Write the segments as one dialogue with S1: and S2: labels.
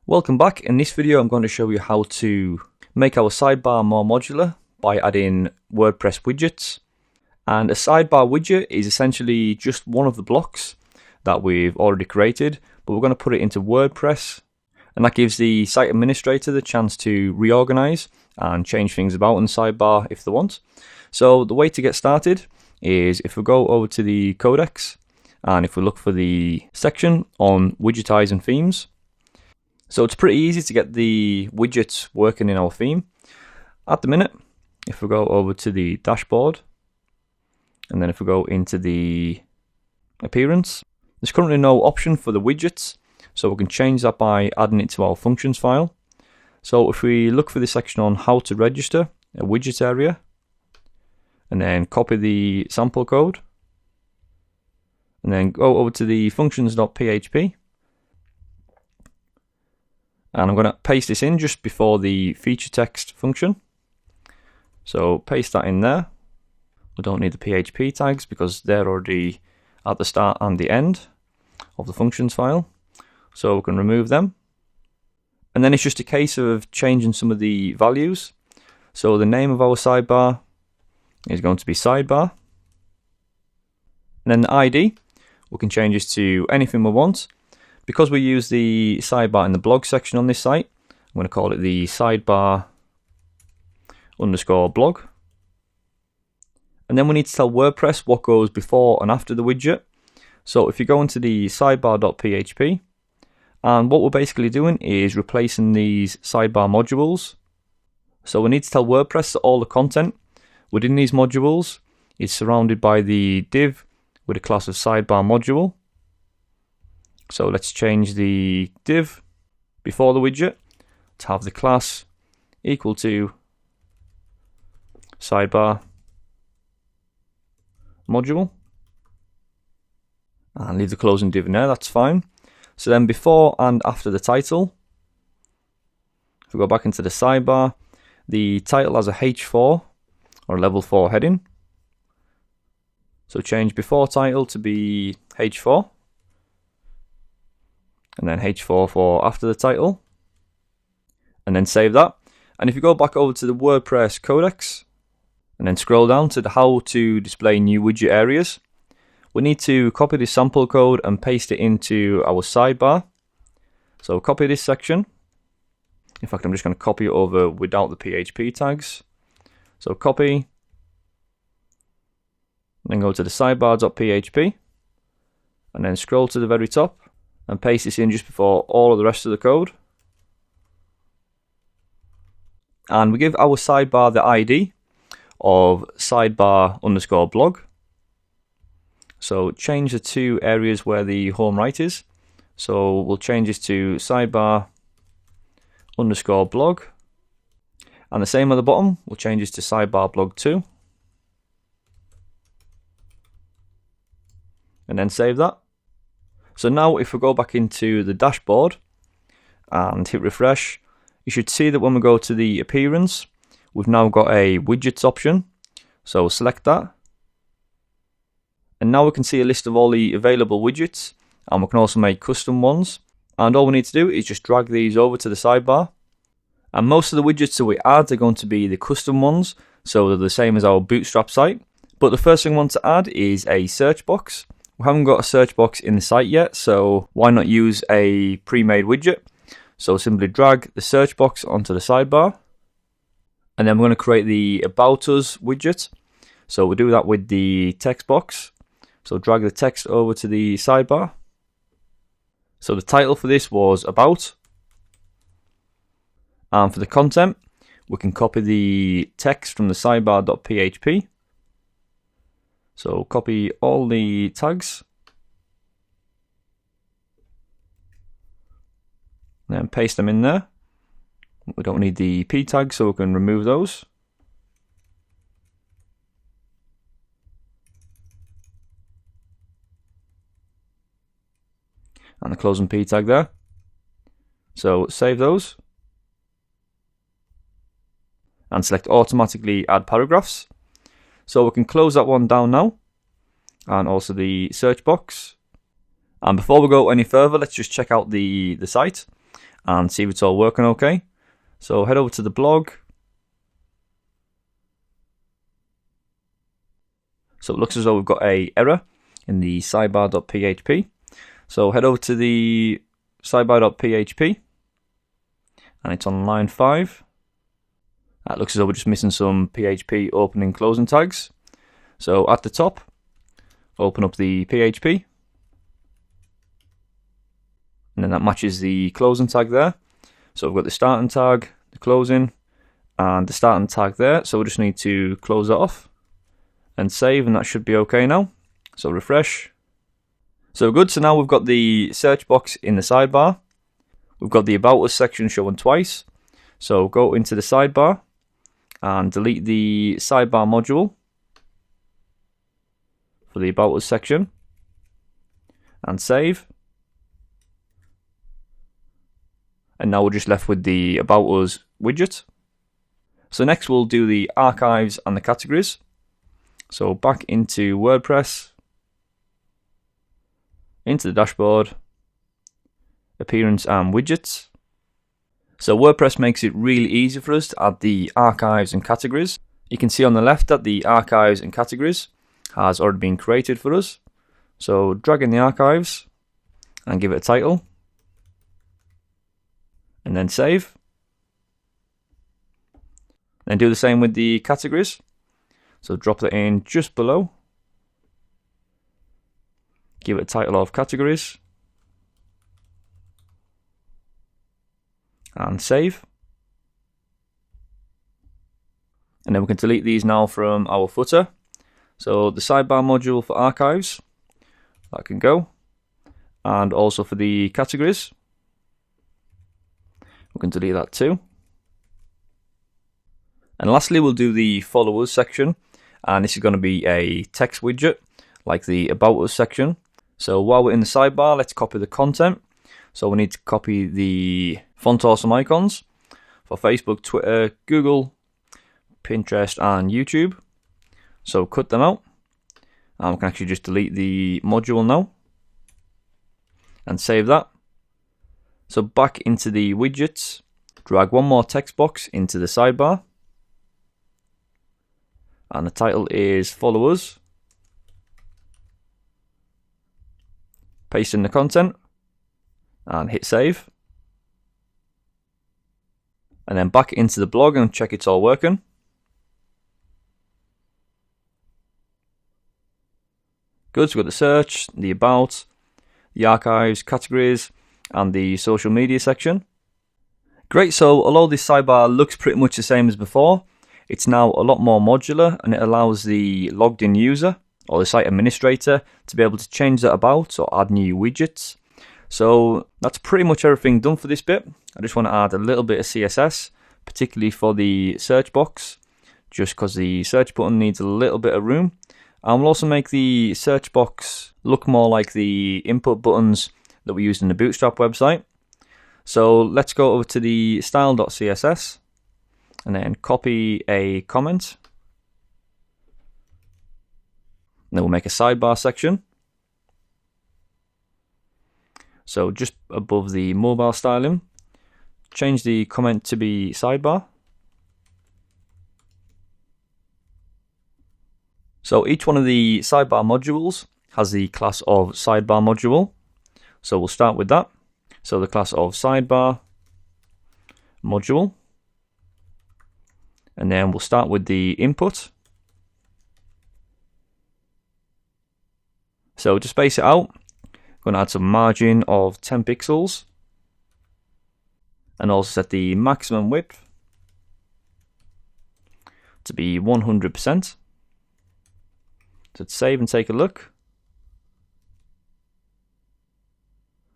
S1: Welcome back. In this video I'm going to show you how to make our sidebar more modular by adding WordPress widgets. And a sidebar widget is essentially just one of the blocks that we've already created, but we're going to put it into WordPress, and that gives the site administrator the chance to reorganize and change things about in the sidebar if they want. So the way to get started is if we go over to the codex and if we look for the section on widgetize and themes. So it's pretty easy to get the widgets working in our theme. At the minute, if we go over to the dashboard, and then if we go into the appearance, there's currently no option for the widgets, so we can change that by adding it to our functions file. So if we look for the section on how to register a widget area, and then copy the sample code, and then go over to the functions.php, and I'm going to paste this in just before the feature text function. So paste that in there. We don't need the PHP tags because they're already at the start and the end of the functions file. So we can remove them. And then it's just a case of changing some of the values. So the name of our sidebar is going to be sidebar. And then the ID, we can change this to anything we want. Because we use the sidebar in the blog section on this site, I'm going to call it the sidebar _ blog. And then we need to tell WordPress what goes before and after the widget. So if you go into the sidebar.php, and what we're basically doing is replacing these sidebar modules. So we need to tell WordPress that all the content within these modules is surrounded by the div with a class of sidebar module. So let's change the div before the widget to have the class equal to sidebar module, and leave the closing div in there, that's fine. So then before and after the title, if we go back into the sidebar, the title has a H4 or level 4 heading. So change before title to be H4. And then H4 for after the title, and then save that. And if you go back over to the WordPress codex and then scroll down to the how to display new widget areas, we need to copy this sample code and paste it into our sidebar. So copy this section. In fact, I'm just going to copy it over without the PHP tags. So copy, then go to the sidebar.php, and then scroll to the very top and paste this in just before all of the rest of the code. And we give our sidebar the ID of sidebar _ blog. So change the two areas where the home right is. So we'll change this to sidebar _ blog. And the same at the bottom, we'll change this to sidebar blog 2. And then save that. So now if we go back into the dashboard and hit refresh, you should see that when we go to the appearance, we've now got a widgets option. So select that. And now we can see a list of all the available widgets, and we can also make custom ones. And all we need to do is just drag these over to the sidebar. And most of the widgets that we add are going to be the custom ones, so they're the same as our Bootstrap site. But the first thing we want to add is a search box. We haven't got a search box in the site yet, so why not use a pre-made widget? So simply drag the search box onto the sidebar, and then we're going to create the About Us widget. So we'll do that with the text box. So drag the text over to the sidebar. So the title for this was About. And for the content, we can copy the text from the sidebar.php. So copy all the tags, and then paste them in there. We don't need the p tags, so we can remove those. And the closing p tag there. So save those. And select automatically add paragraphs. So we can close that one down now, and also the search box. And before we go any further, let's just check out the site. and see if it's all working okay. So head over to the blog. So it looks as though we've got an error in the sidebar.php. So head over to the sidebar.php, and it's on line 5. It looks as though we're just missing some PHP opening closing tags. So at the top, open up the PHP, and then that matches the closing tag there. So we've got the starting tag, the closing, and the starting tag there. So we just need to close that off and save, and that should be okay now. So refresh. So good. So now we've got the search box in the sidebar. We've got the About Us section showing twice. So go into the sidebar and delete the sidebar module for the About Us section and save. And now we're just left with the About Us widget. So next we'll do the archives and the categories. So back into WordPress, into the dashboard, Appearance and Widgets. So WordPress makes it really easy for us to add the archives and categories. You can see on the left that the archives and categories has already been created for us. So drag in the archives and give it a title, and then save. Then do the same with the categories. So drop that in just below. Give it a title of categories. And save. And then we can delete these now from our footer. So the sidebar module for archives, that can go. And also for the categories, we can delete that too. And lastly, we'll do the followers section. And this is going to be a text widget, like the About Us section. So while we're in the sidebar, let's copy the content. So we need to copy the font awesome icons for Facebook, Twitter, Google, Pinterest, and YouTube. So cut them out. And we can actually just delete the module now and save that. So back into the widgets, drag one more text box into the sidebar. And the title is Followers. Paste in the content and hit save. And then back into the blog and check it's all working. Good, so we've got the search, the about, the archives, categories, and the social media section. Great, so although this sidebar looks pretty much the same as before, it's now a lot more modular, and it allows the logged in user or the site administrator to be able to change that about or add new widgets. So that's pretty much everything done for this bit. I just want to add a little bit of CSS, particularly for the search box, just because the search button needs a little bit of room. And we'll also make the search box look more like the input buttons that we used in the Bootstrap website. So let's go over to the style.css and then copy a comment. And then we'll make a sidebar section. So just above the mobile styling, change the comment to be sidebar. So each one of the sidebar modules has the class of sidebar module. So we'll start with that. So the class of sidebar module. And then we'll start with the input. So to space it out, I'm going to add some margin of 10 pixels. And also set the maximum width to be 100%. So let's save and take a look.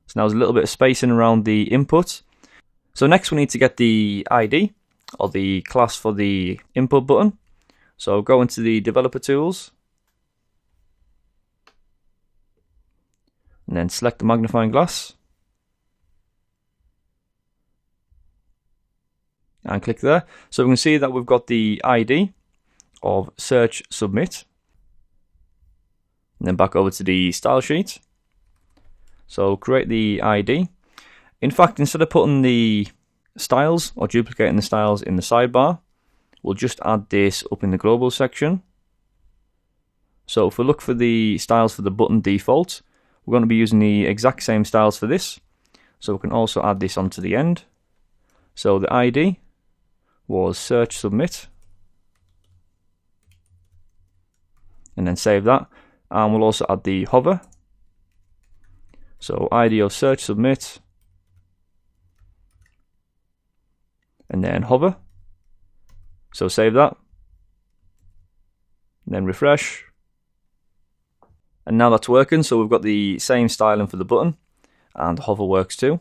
S1: So now there's a little bit of spacing around the input. So next we need to get the ID, or the class for the input button. So go into the developer tools. And then select the magnifying glass. And click there. So we can see that we've got the ID of search submit. And then back over to the style sheet. So create the ID. In fact, instead of putting the styles or duplicating the styles in the sidebar, we'll just add this up in the global section. So if we look for the styles for the button default, we're going to be using the exact same styles for this. So we can also add this onto the end. So the ID was search submit, and then save that. And we'll also add the hover. So ID of search submit, and then hover. So save that, and then refresh. And now that's working, so we've got the same styling for the button, and hover works too.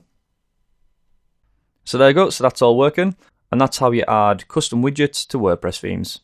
S1: So there you go, so that's all working, and that's how you add custom widgets to WordPress themes.